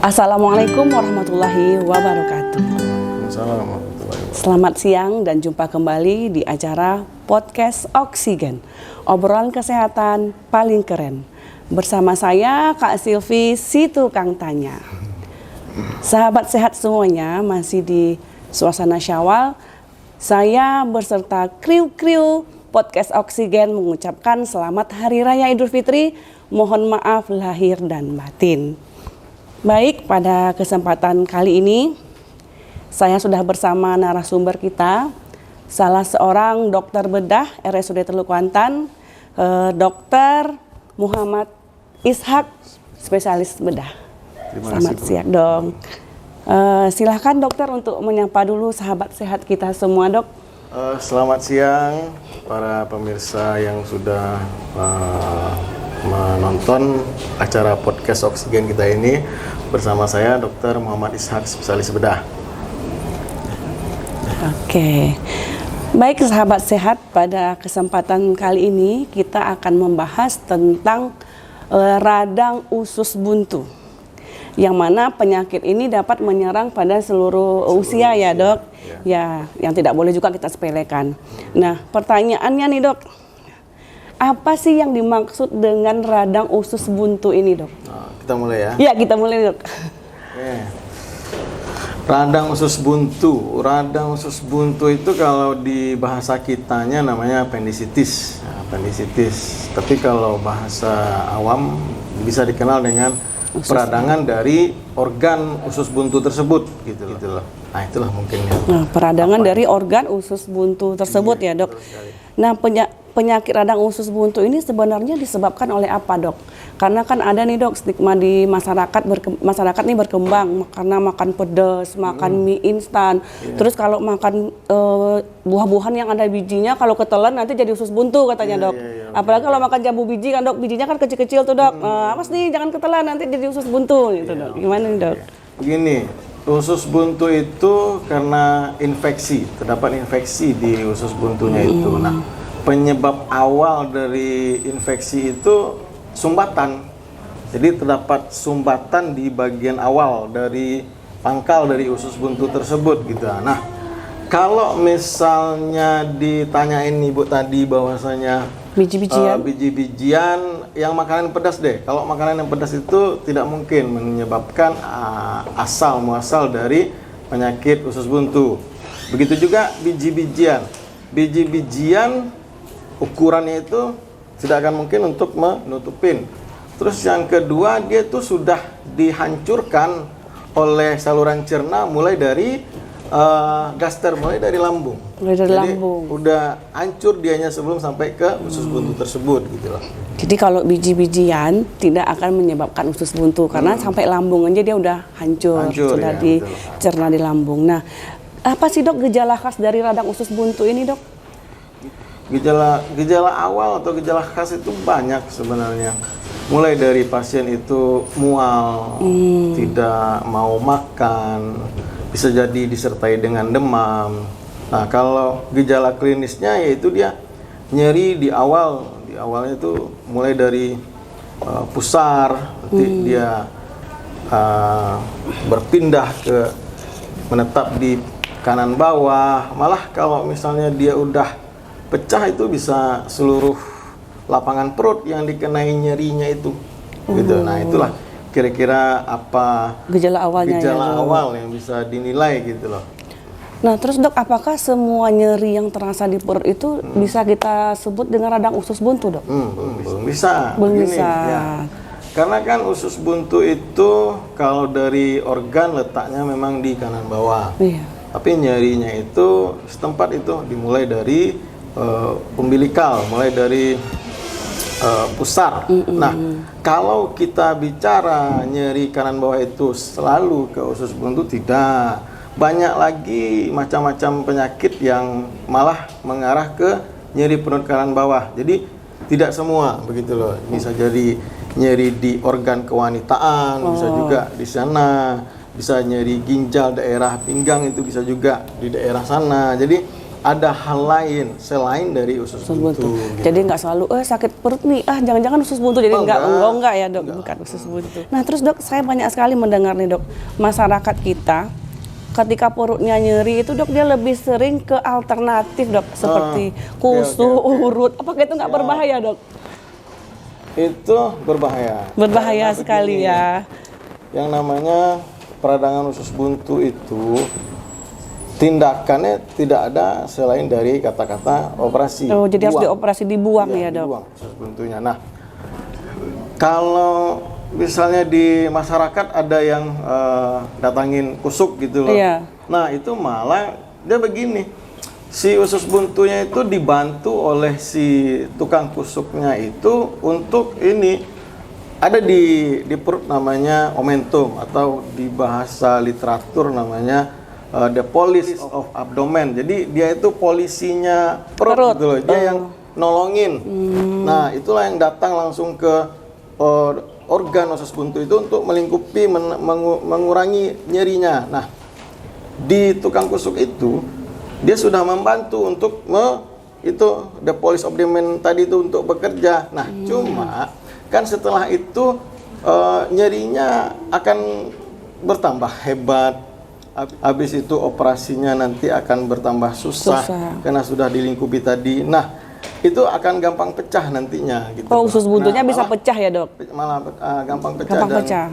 Assalamualaikum warahmatullahi wabarakatuh. Selamat siang dan jumpa kembali di acara Podcast Oksigen, obrolan kesehatan paling keren. Bersama saya Kak Silvi, si tukang tanya. Sahabat sehat semuanya, masih di suasana Syawal. Saya berserta kru Podcast Oksigen mengucapkan selamat Hari Raya Idul Fitri. Mohon maaf lahir dan batin. Baik, pada kesempatan kali ini saya sudah bersama narasumber kita, salah seorang dokter bedah RSUD Teluk Kuantan, Dr. Muhammad Ishak, spesialis bedah. Selamat siang dong. Silahkan dokter untuk menyapa dulu sahabat sehat kita semua, dok. Selamat siang para pemirsa yang sudah menonton acara podcast Oksigen kita ini bersama saya Dr. Muhammad Ishak, spesialis bedah. Oke. Baik sahabat sehat, pada kesempatan kali ini kita akan membahas tentang radang usus buntu. Yang mana penyakit ini dapat menyerang pada seluruh usia ya, dok. Ya, yang tidak boleh juga kita sepelekan. Nah, pertanyaannya nih, dok. Apa sih yang dimaksud dengan radang usus buntu ini, dok? Kita mulai ya? Iya, kita mulai, dok. Radang usus buntu. Radang usus buntu itu kalau di bahasa kitanya namanya appendicitis. Appendicitis. Tapi kalau bahasa awam bisa dikenal dengan peradangan dari organ usus buntu tersebut, gitu loh. Nah, itulah mungkin ya. Nah, peradangan dari organ usus buntu tersebut ya, dok. Nah, penyakit radang usus buntu ini sebenarnya disebabkan oleh apa, dok? Karena kan ada nih, dok, stigma di masyarakat nih berkembang karena makan pedas, makan mie instan. Terus kalau makan buah-buahan yang ada bijinya, kalau ketelan nanti jadi usus buntu katanya, dok. Apalagi kalau makan jambu biji kan, dok, bijinya kan kecil-kecil tuh, dok. Awas nih, jangan ketelan nanti jadi usus buntu gitu, dok. Gimana nih, dok? Begini, usus buntu itu karena infeksi, terdapat infeksi di usus buntunya itu. Nah, penyebab awal dari infeksi itu sumbatan. Jadi terdapat sumbatan di bagian awal dari pangkal dari usus buntu tersebut gitu. Nah, kalau misalnya ditanyain Ibu tadi bahwasanya biji-bijian yang makanan pedas deh. Kalau makanan yang pedas itu tidak mungkin menyebabkan asal muasal dari penyakit usus buntu. Begitu juga biji-bijian. Biji-bijian ukurannya itu tidak akan mungkin untuk menutupin. Terus yang kedua, dia itu sudah dihancurkan oleh saluran cerna mulai dari gaster, mulai dari lambung. Jadi udah hancur dianya sebelum sampai ke usus buntu tersebut gitu loh. Jadi kalau biji-bijian tidak akan menyebabkan usus buntu karena sampai lambung aja dia udah hancur sudah ya, dicerna di lambung. Nah, apa sih, dok, gejala khas dari radang usus buntu ini, dok? Gejala awal atau gejala khas itu banyak sebenarnya. Mulai dari pasien itu mual, tidak mau makan, bisa jadi disertai dengan demam. Nah, kalau gejala klinisnya yaitu dia nyeri di awalnya itu mulai dari pusar, nanti dia berpindah ke menetap di kanan bawah. Malah kalau misalnya dia udah pecah itu bisa seluruh lapangan perut yang dikenai nyerinya itu. Gitu. Nah, itulah kira-kira apa gejala awal yang bisa dinilai gitu loh. Nah, terus, dok, apakah semua nyeri yang terasa di perut itu bisa kita sebut dengan radang usus buntu, dok? Belum bisa. Ya. Karena kan usus buntu itu kalau dari organ letaknya memang di kanan bawah. Iya. Tapi nyerinya itu setempat itu dimulai dari umbilikal, mulai dari pusar. Nah, kalau kita bicara nyeri kanan bawah itu selalu ke usus buntu, tidak. Banyak lagi macam-macam penyakit yang malah mengarah ke nyeri perut kanan bawah. Jadi tidak semua begitu loh. Bisa jadi nyeri di organ kewanitaan, bisa juga di sana. Bisa nyeri ginjal daerah pinggang itu bisa juga di daerah sana. Jadi ada hal lain selain dari usus buntu. Gitu. Jadi nggak selalu sakit perut nih, jangan-jangan usus buntu. Jadi enggak ya dok, bukan usus buntu. Nah terus dok, saya banyak sekali mendengar nih dok, masyarakat kita ketika perutnya nyeri itu dok, dia lebih sering ke alternatif dok, seperti kusuk, urut. Apakah itu nggak berbahaya dok? Itu berbahaya. Berbahaya sekali ya. Yang namanya peradangan usus buntu itu tindakannya tidak ada selain dari kata-kata operasi. Oh, jadi harus dioperasi, dibuang ya dok? Dibuang usus buntunya. Nah, kalau misalnya di masyarakat ada yang datangin kusuk gitu loh. Iya. Nah, itu malah dia begini. Si usus buntunya itu dibantu oleh si tukang kusuknya itu untuk ini ada di perut namanya omentum atau di bahasa literatur namanya the police of abdomen. Jadi dia itu polisinya perut gitu loh. Dia yang nolongin. Nah, itulah yang datang langsung ke organ usus buntu itu untuk melingkupi, mengurangi nyerinya. Nah, di tukang kusuk itu dia sudah membantu untuk itu the police of the man tadi itu untuk bekerja. Nah, cuma kan setelah itu nyerinya akan bertambah hebat. Habis itu operasinya nanti akan bertambah susah. Karena sudah dilingkupi tadi. Nah, itu akan gampang pecah nantinya gitu. Oh, usus buntunya bisa pecah ya dok? Malah gampang pecah. Gampang pecah.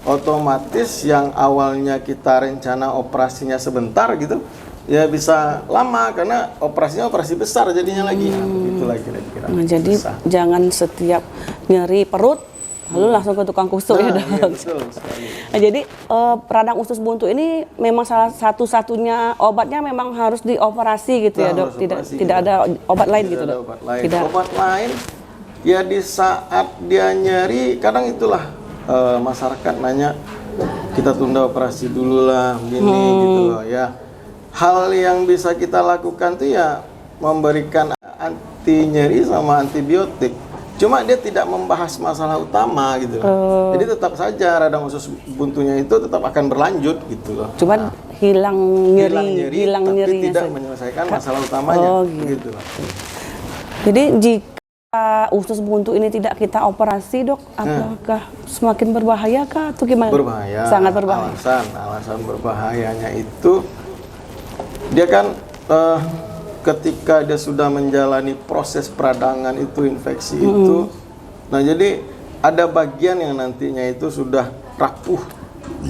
Otomatis yang awalnya kita rencana operasinya sebentar gitu, ya bisa lama karena operasinya operasi besar jadinya lagi. Begitulah kira-kira. Nah, jadi jangan setiap nyeri perut lalu langsung ke tukang kusuk ya dok. Iya, betul sekali. Nah, jadi radang usus buntu ini memang salah satu-satunya obatnya memang harus dioperasi gitu ya dok. Tidak ada obat lain gitu dok. Obat lain ya di saat dia nyeri kadang itulah masyarakat nanya kita tunda operasi dulu lah begini gitu loh ya. Hal yang bisa kita lakukan tuh ya memberikan anti nyeri sama antibiotik. Cuma dia tidak membahas masalah utama gitu loh. Jadi tetap saja radang usus buntunya itu tetap akan berlanjut gitu loh. Cuman hilang nyerinya, tapi tidak menyelesaikan masalah utamanya. Gitu loh. Jadi jika usus buntu ini tidak kita operasi dok, apakah semakin berbahaya kah atau gimana? Berbahaya. Sangat berbahaya. Alasan berbahayanya itu dia kan ketika dia sudah menjalani proses peradangan itu infeksi itu, nah jadi ada bagian yang nantinya itu sudah rapuh,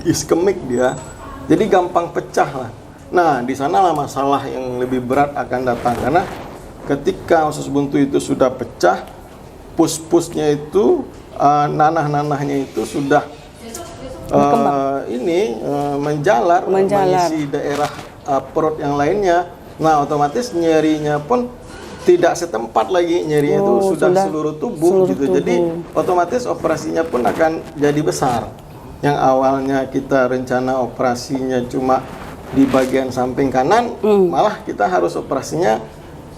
iskemik dia, jadi gampang pecah lah. Nah di sanalah masalah yang lebih berat akan datang karena ketika usus buntu itu sudah pecah, pus-pusnya itu, nanah-nanahnya itu sudah menjalar, mengisi daerah perut yang lainnya. Nah, otomatis nyerinya pun tidak setempat lagi, nyerinya itu sudah seluruh tubuh gitu. Jadi otomatis operasinya pun akan jadi besar. Yang awalnya kita rencana operasinya cuma di bagian samping kanan, malah kita harus operasinya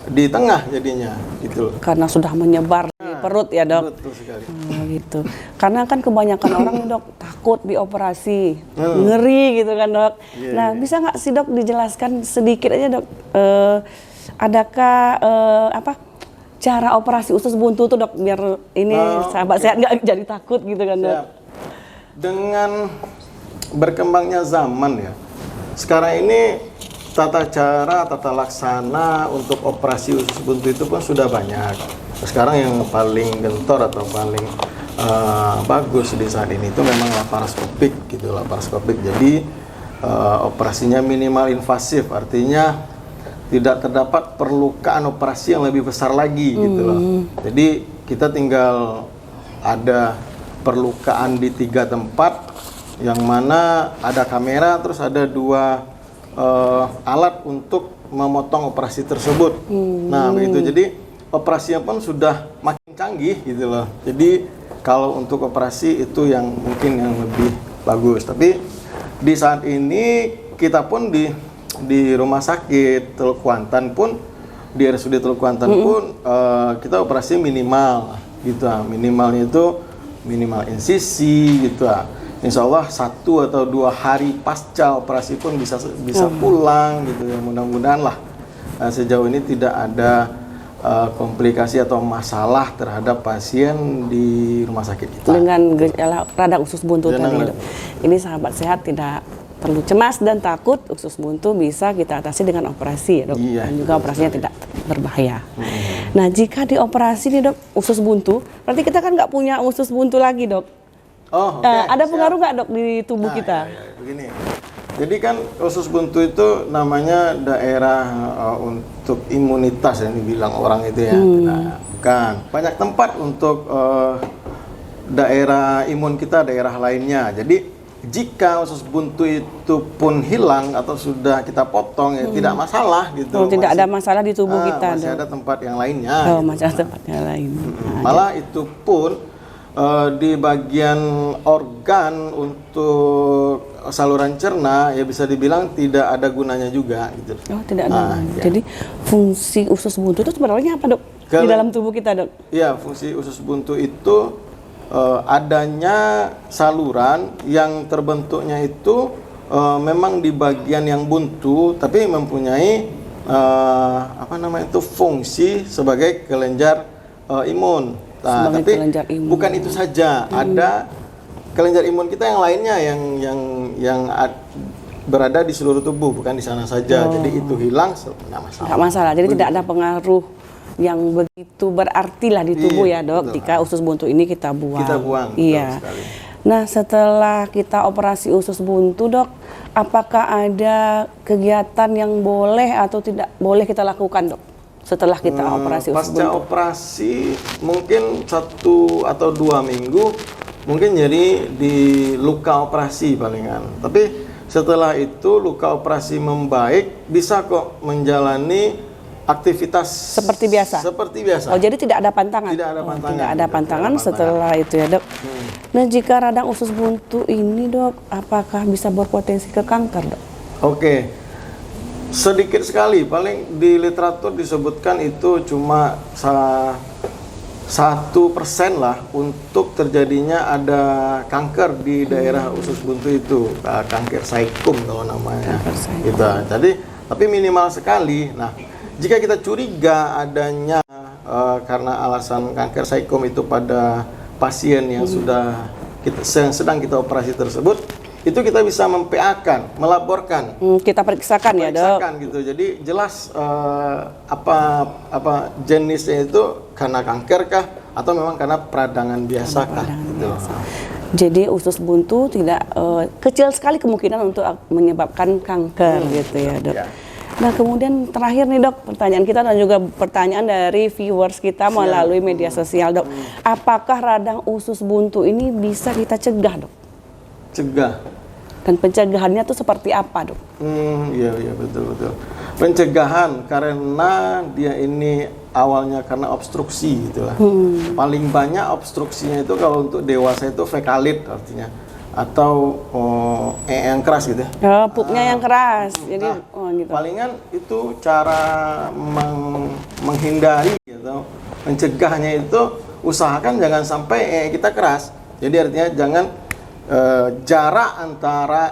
di tengah jadinya gitu. Karena sudah menyebar di perut ya dok. Betul sekali. Gitu. Karena kan kebanyakan orang dok takut dioperasi, ngeri gitu kan dok. Nah bisa nggak sih dok dijelaskan sedikit aja dok, adakah cara operasi usus buntu tuh dok biar ini sahabat sehat nggak jadi takut gitu kan dok? Dengan berkembangnya zaman ya, sekarang ini tata cara, tata laksana untuk operasi usus buntu itu pun sudah banyak. Sekarang yang paling gentor atau paling bagus di saat ini itu memang laparoskopik gitu, laparoskopik. Jadi operasinya minimal invasif, artinya tidak terdapat perlukaan operasi yang lebih besar lagi gitu loh. Jadi kita tinggal ada perlukaan di 3 tempat, yang mana ada kamera, terus ada 2 alat untuk memotong operasi tersebut. Nah begitu, jadi operasinya pun sudah makin canggih gitu loh. Jadi kalau untuk operasi itu yang mungkin yang lebih bagus. Tapi di saat ini kita pun di rumah sakit Teluk Kuantan pun, di RSUD Teluk Kuantan pun kita operasi minimal gitu. Minimalnya itu minimal insisi gitu. Insya Allah 1 atau 2 hari pasca operasi pun bisa pulang gitu ya, mudah-mudahan lah. sejauh ini tidak ada komplikasi atau masalah terhadap pasien di rumah sakit kita. Dengan gejala radang usus buntu tadi, Dok. Ini sahabat sehat tidak perlu cemas dan takut, usus buntu bisa kita atasi dengan operasi, ya, Dok. Iya, dan juga operasinya tidak berbahaya. Nah, jika dioperasi nih, Dok, usus buntu, berarti kita kan nggak punya usus buntu lagi, Dok. Oh, ada pengaruh nggak, Dok, di tubuh kita? Begini. Jadi kan usus buntu itu namanya daerah untuk imunitas yang dibilang orang itu ya. Nah, bukan. Banyak tempat untuk daerah imun kita, daerah lainnya. Jadi jika usus buntu itu pun hilang atau sudah kita potong ya tidak masalah gitu. Oh, tidak ada masalah di tubuh kita, masih Dok. ada tempat yang lainnya. Oh, gitu. masih ada tempat yang lain. Malah itu pun di bagian organ untuk saluran cerna ya bisa dibilang tidak ada gunanya juga gitu. Oh, tidak ada. Ya. Jadi fungsi usus buntu itu sebenarnya apa, Dok? Di dalam tubuh kita, Dok? Iya, fungsi usus buntu itu adanya saluran yang terbentuknya itu memang di bagian yang buntu tapi mempunyai fungsi sebagai kelenjar imun. Nah, tapi bukan itu saja, ada kelenjar imun kita yang lainnya yang berada di seluruh tubuh, bukan di sana saja. Jadi itu hilang, nggak masalah. Nggak masalah, jadi tidak ada pengaruh yang begitu berarti lah di tubuh, ya, Dok, betul. Jika usus buntu ini kita buang. Kita buang, iya. Nah, setelah kita operasi usus buntu, Dok, apakah ada kegiatan yang boleh atau tidak boleh kita lakukan, Dok? Setelah kita operasi usus buntu. Pasca operasi mungkin 1 atau 2 minggu mungkin jadi di luka operasi palingan. Tapi setelah itu luka operasi membaik bisa kok menjalani aktivitas seperti biasa. Seperti biasa. Oh, jadi tidak ada pantangan. Tidak ada pantangan. Tidak ada pantangan setelah itu, ya, Dok. Nah, jika radang usus buntu ini, Dok, apakah bisa berpotensi ke kanker, Dok? Oke. Sedikit sekali, paling di literatur disebutkan itu cuma 1% lah untuk terjadinya ada kanker di daerah usus buntu itu, kanker saikum kalau namanya. Gitu. Jadi, tapi minimal sekali. Nah, jika kita curiga adanya karena alasan kanker saikum itu pada pasien yang sedang kita operasi tersebut, itu kita bisa melaporkan. Kita periksakan, ya, Dok. Gitu. Jadi jelas apa jenisnya itu karena kanker kah atau memang karena peradangan biasa kah? Gitu. Jadi usus buntu tidak kecil sekali kemungkinan untuk menyebabkan kanker, gitu, ya, Dok. Ya. Nah, kemudian terakhir nih, Dok, pertanyaan kita dan juga pertanyaan dari viewers kita melalui media sosial, Dok. Apakah radang usus buntu ini bisa kita cegah, Dok? Cegah. Dan pencegahannya itu seperti apa, Dok? Iya, betul. Pencegahan karena dia ini awalnya karena obstruksi gitu lah. Paling banyak obstruksinya itu kalau untuk dewasa itu fekalit artinya, atau yang keras gitu. Pupnya yang keras. Jadi gitu. Palingan itu cara menghindari gitu, mencegahnya itu usahakan jangan sampai kita keras. Jadi artinya jangan jarak antara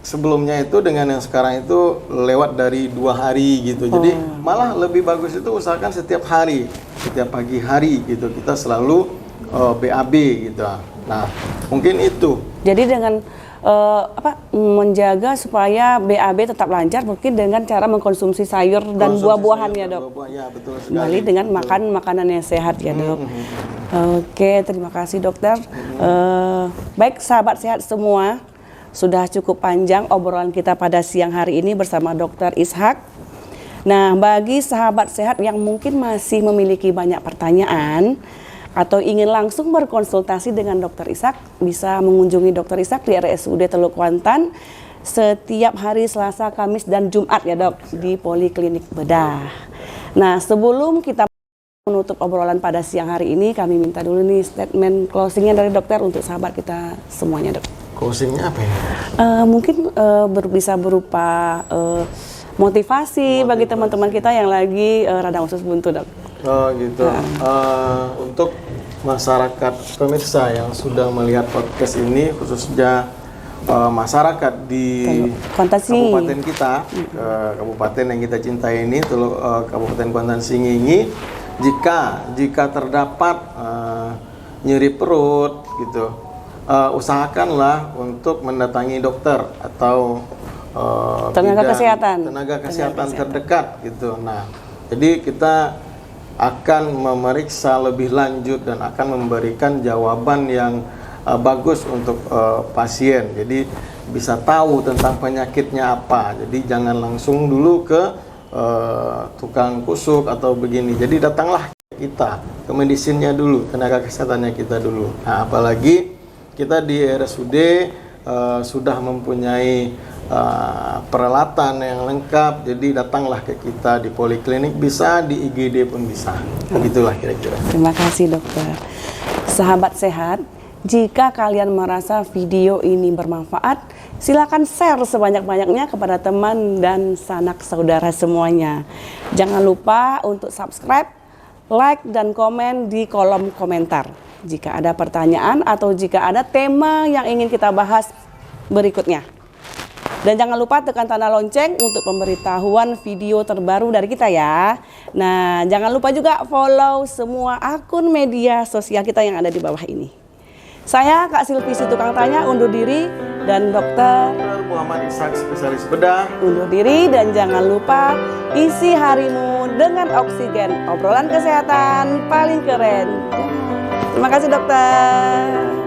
sebelumnya itu dengan yang sekarang itu lewat dari 2 hari gitu. Jadi malah lebih bagus itu usahakan setiap hari, setiap pagi hari gitu kita selalu BAB gitu. Nah, mungkin itu. Jadi dengan menjaga supaya BAB tetap lancar mungkin dengan cara mengkonsumsi sayur dan buah-buahan, ya, Dok. Ya, betul sekali. Kembali dengan makan makanan yang sehat, ya, Dok. Oke, terima kasih, Dokter. Baik, sahabat sehat semua, sudah cukup panjang obrolan kita pada siang hari ini bersama Dokter Ishak. Nah, bagi sahabat sehat yang mungkin masih memiliki banyak pertanyaan atau ingin langsung berkonsultasi dengan Dr. Ishak, bisa mengunjungi Dr. Ishak di RSUD Teluk Kuantan setiap hari Selasa, Kamis, dan Jumat, ya, Dok, di Poliklinik Bedah. Nah, sebelum kita menutup obrolan pada siang hari ini, kami minta dulu nih statement closingnya dari dokter untuk sahabat kita semuanya, Dok. Closingnya apa ya? Mungkin bisa berupa motivasi bagi teman-teman kita yang lagi radang usus buntu, Dok. Oh gitu. Untuk masyarakat pemirsa yang sudah melihat podcast ini, khususnya masyarakat di Kuantan Singingi. kabupaten kita, kabupaten yang kita cintai ini, Kabupaten Kuantan Singingi, jika terdapat nyeri perut gitu, usahakanlah untuk mendatangi dokter atau tenaga kesehatan terdekat gitu. Nah, jadi kita akan memeriksa lebih lanjut dan akan memberikan jawaban yang bagus untuk pasien. Jadi bisa tahu tentang penyakitnya apa. Jadi jangan langsung dulu ke tukang kusuk atau begini. Jadi datanglah kita ke medisinnya dulu, tenaga kesehatannya kita dulu. Nah, apalagi kita di RSUD sudah mempunyai peralatan yang lengkap, jadi datanglah ke kita di poliklinik, bisa di IGD pun bisa. Begitulah kira-kira. Terima kasih dokter. Sahabat sehat, jika kalian merasa video ini bermanfaat, silakan share sebanyak-banyaknya kepada teman dan sanak saudara semuanya. Jangan lupa untuk subscribe, like, dan komen di kolom komentar. Jika ada pertanyaan atau jika ada tema yang ingin kita bahas berikutnya. Dan jangan lupa tekan tanda lonceng untuk pemberitahuan video terbaru dari kita ya. Nah, jangan lupa juga follow semua akun media sosial kita yang ada di bawah ini. Saya Kak Silvi si tukang tanya undur diri, dan Dokter Muhammad Ishak, spesialis bedah, undur diri, dan jangan lupa isi harimu dengan oksigen, obrolan kesehatan paling keren. Terima kasih dokter.